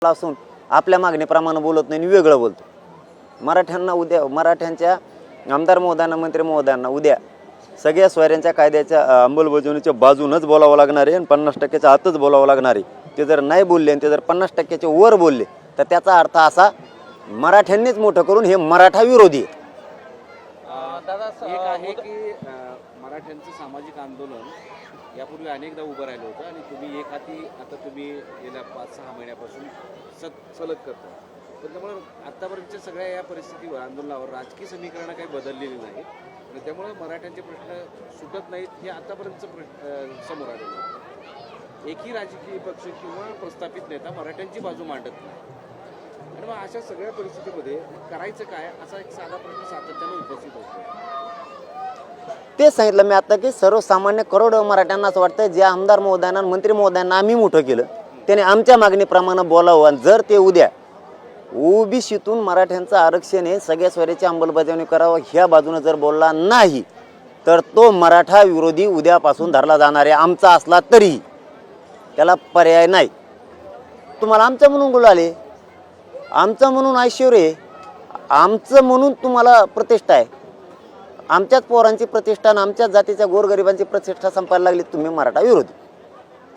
असून आपल्या मागणीप्रमाणे बोलत नाही, वेगळं बोलतो। मराठ्यांना उद्या मराठ्यांच्या आमदार महोदयांना मंत्री महोदयांना उद्या सगळ्या सोयऱ्यांच्या कायद्याच्या अंमलबजावणीच्या बाजूनच बोलावं लागणार आहे आणि 50%च्या आतच बोलावं लागणार आहे। ते जर नाही बोलले आणि ते जर 50%च्या वर बोलले तर त्याचा अर्थ असा मराठ्यांनीच मोठं करून हे मराठा विरोधी आहे। एक आहे की मराठ्यांचं सामाजिक आंदोलन यापूर्वी अनेकदा उभं राहिलं होतं आणि तुम्ही एक हाती आता तुम्ही गेल्या 5-6 महिन्यापासून सलग करता, पण त्यामुळे आतापर्यंतच्या सगळ्या या परिस्थितीवर आंदोलनावर राजकीय समीकरणं काही बदललेली नाही आणि त्यामुळे मराठ्यांचे प्रश्न सुटत नाहीत हे आतापर्यंतचं समोर आलेलं आहे। एकही राजकीय पक्ष किंवा प्रस्थापित नेता मराठ्यांची बाजू मांडत नाही आणि मग अशा सगळ्या परिस्थितीमध्ये करायचं काय असा एक साधा प्रश्न सातत्याने उपस्थित होतो। ते सांगितलं मी आता की सर्वसामान्य करोडो मराठ्यांना असं वाटतं जे आमदार महोदयांना मंत्री महोदयांना आम्ही मोठं केलं त्याने आमच्या मागणीप्रमाणे बोलावं आणि जर ते उद्या ओबीसीतून मराठ्यांचं आरक्षण हे सगळ्या स्वराची अंमलबजावणी करावं ह्या बाजूने जर बोलला नाही तर तो मराठा विरोधी उद्यापासून धरला जाणार आहे। आमचा असला तरी त्याला पर्याय नाही। तुम्हाला आमचं म्हणून बोलाले, आमचं म्हणून ऐश्वर्य, आमचं म्हणून तुम्हाला प्रतिष्ठा आहे। आमच्याच पोरांची प्रतिष्ठा आणि आमच्याच जातीच्या गोरगरिबांची प्रतिष्ठा संपायला लागली, तुम्ही मराठा विरोधी।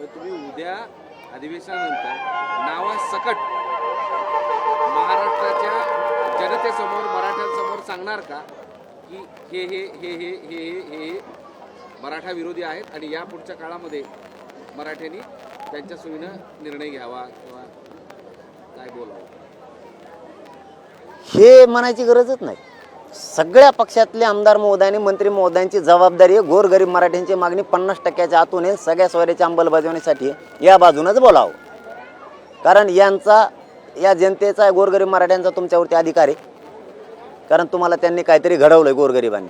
तुम्ही उद्या अधिवेशनानंतर नावासकट महाराष्ट्राच्या जनतेसमोर मराठ्यांसमोर सांगणार का की हे हे हे हे हे हे हे मराठा विरोधी आहेत आणि या पुढच्या काळामध्ये मराठ्यांनी त्यांच्या सोयीनं निर्णय घ्यावा किंवा काय बोलावं हे म्हणायची गरजच नाही। सगळ्या पक्षातले आमदार महोदयांनी मंत्री महोदयांची जबाबदारी आहे गोरगरीब मराठ्यांची मागणी 50%च्या आतून आहे सगळ्या सोयऱ्याच्या अंमलबजावणीसाठी या बाजूनच बोलावं, कारण यांचा या जनतेचा गोरगरीब मराठ्यांचा तुमच्यावरती अधिकार आहे, कारण तुम्हाला त्यांनी काहीतरी घडवलंय गोरगरिबांनी।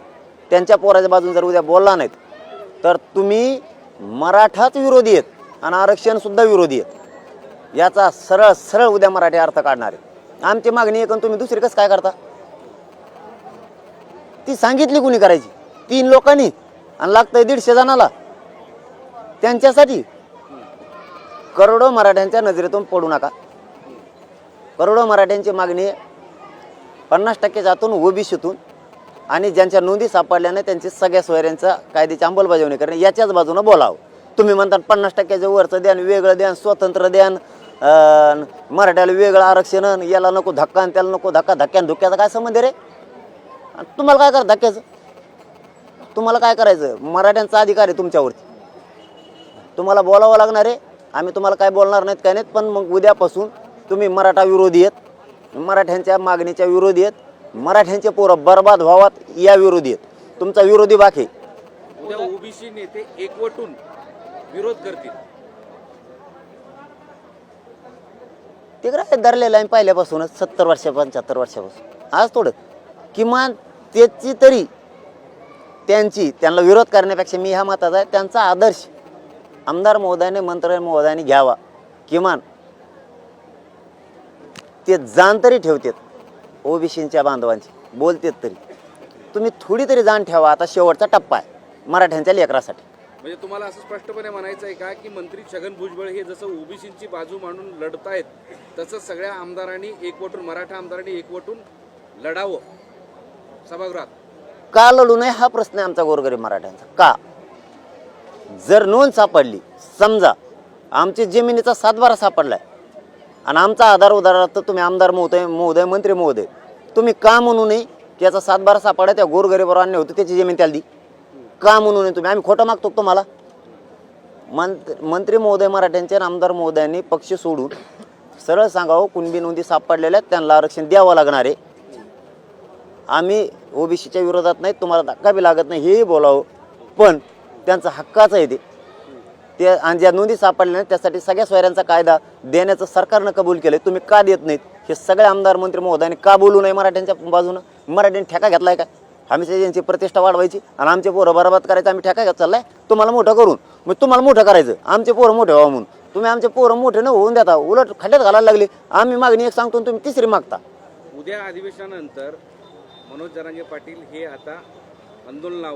त्यांच्या पोराच्या बाजून जर उद्या बोलला नाहीत तर तुम्ही मराठाच विरोधी आहेत आणि आरक्षण सुद्धा विरोधी आहेत याचा सरळ सरळ उद्या मराठी अर्थ काढणार आहे। आमची मागणी आहे, तुम्ही दुसरी कसं काय करता ती सांगितली कुणी करायची? 3 लोकांनी आणि लागतंय 150 जणाला। त्यांच्यासाठी करोडो मराठ्यांच्या नजरेतून पडू नका। करोडो मराठ्यांची मागणी 50%च्या आतून ओबीसीतून आणि ज्यांच्या नोंदी सापडल्या नाही त्यांची सगळ्या सोयऱ्यांचा कायद्याची अंमलबजावणी करणे याच्याच बाजूनं बोलावं। तुम्ही म्हणता 50%च्या वरचं द्या, वेगळं द्या, स्वतंत्र द्या, मराठ्याला वेगळं आरक्षण, याला नको धक्का आणि त्याला नको धक्का, धक्क्यान धुक्क्याचा काय संबंध रे? तुम्हाला काय करा धक्क्याचं? तुम्हाला काय करायचं? मराठ्यांचा अधिकार आहे तुमच्यावरती, तुम्हाला बोलावं लागणार आहे। आम्ही तुम्हाला काय बोलणार नाहीत काय नाहीत, पण मग उद्यापासून तुम्ही मराठा विरोधी आहेत, मराठ्यांच्या मागणीच्या विरोधी आहेत, मराठ्यांचे पोरं बर्बाद व्हावात या विरोधी आहेत। तुमचा विरोधी बाकी उद्या ओबीसी नेते एकवटून विरोध करतील ते काय धरलेलं आहे पहिल्यापासूनच 70 वर्ष 75 वर्षापासून। आज थोडं किमान त्याची तरी त्यांना विरोध करण्यापेक्षा मी ह्या मताचा आहे त्यांचा आदर्श आमदार महोदयाने मंत्री महोदयांनी घ्यावा। किमान ते जाण तरी ठेवतात ओबीसीच्या बांधवांची, बोलतात तरी तुम्ही थोडी तरी जाण ठेवा। आता शेवटचा टप्पा आहे मराठ्यांच्या लेकरासाठी। म्हणजे तुम्हाला असं स्पष्टपणे म्हणायचं आहे का की मंत्री छगन भुजबळ हे जसं ओबीसीची बाजू मांडून लढतायत तसं सगळ्या आमदारांनी एकवटून मराठा आमदारांनी एकवटून लढावं सभागृहात? का लढू नये हा प्रश्न आहे आमचा गोरगरीब मराठ्यांचा। का जर नोंद सापडली, समजा आमची जमिनीचा 7/12 सापडलाय आणि आमचा आधार उधारार्थ तुम्ही आमदार महोदय मंत्री महोदय तुम्ही का म्हणू नये की याचा 7/12 सापडला त्या गोरगरिबावर अन्याय होतो त्याची जमीन त्याला दी? का म्हणू नये तुम्ही? आम्ही खोटं मागतो तुम्हाला? मंत्री महोदय मराठ्यांच्या आमदार महोदयांनी पक्ष सोडून सरळ सांगावं कुणबी नोंदी सापडलेल्या त्यांना आरक्षण द्यावं लागणार आहे। आम्ही ओबीसीच्या विरोधात नाही, तुम्हाला धक्का बी लागत नाही हेही बोलावं, पण त्यांचा हक्काचं आहे ते आणि ज्या नोंदी सापडल्या नाही त्यासाठी सगळ्या सोयऱ्यांचा कायदा देण्याचं सरकारनं कबूल केलं। तुम्ही का देत नाहीत? हे सगळे आमदार मंत्री महोदयांनी का बोलू नये मराठ्यांच्या बाजूनं? मराठ्यांनी ठेका घेतलाय का आम्ही त्यांची प्रतिष्ठा वाढवायची आणि आमचे पोरं बरबाद करायचं? आम्ही ठेका घेत चाललाय तुम्हाला मोठं करून, मग तुम्हाला मोठं करायचं आमचे पोरं मोठे व्हावं म्हणून। तुम्ही आमचे पोरं मोठे न होऊन देता, उलट खड्ड्यात घालायला लागले। आम्ही मागणी एक सांगतो तुम्ही तिसरी मागता। उद्या अधिवेशनानंतर मनोज जरांगे पाटील हे आता आंदोलनावर